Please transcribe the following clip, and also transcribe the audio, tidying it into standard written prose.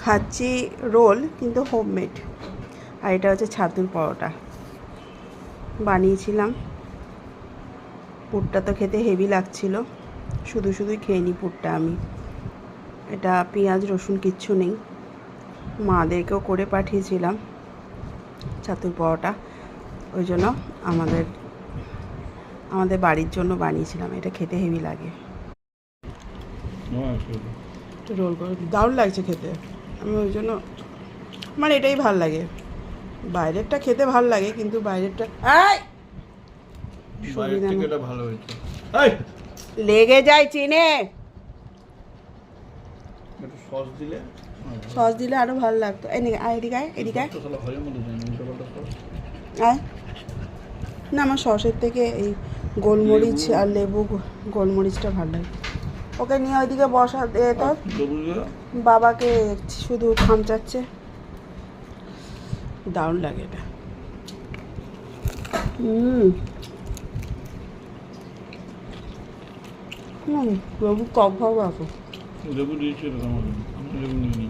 খাচ্ছি রোল, কিন্তু হোমমেড। আর এটা হচ্ছে ছাতুর পরোটা বানিয়েছিলাম। পুরটা তো খেতে হেভি লাগছিল, শুধু শুধুই খেয়ে নিই পুরটা আমি। এটা পেঁয়াজ রসুন কিচ্ছু নেই। মাদেরকেও করে পাঠিয়েছিলাম ছাতুর পরোটা, ওই জন্য আমাদের বাড়ির জন্য বানিয়েছিলাম। এটা খেতে হেভি লাগে। রোল করে দারুণ লাগছে খেতে। আমি ওই জন্য আমার এটাই ভাল লাগে। বাইরেরটা খেতে ভাল লাগে, কিন্তু বাইরেরটা লেগে যায় চিনে। সস দিলে আরো ভালো লাগতো। এদিকে আয়। না, আমার সসের থেকে এই গোলমরিচ আর লেবু, গোলমরিচটা ভালো লাগে। ওকে নিয়ে ওইদিকে বসা দে তো, বাবাকে শুধু খামচাচ্ছে। দারুণ লাগে এটা। লেবু কম খাবো এখন। লেবু দিয়েছিল, আমি লেবু নিয়ে নিই।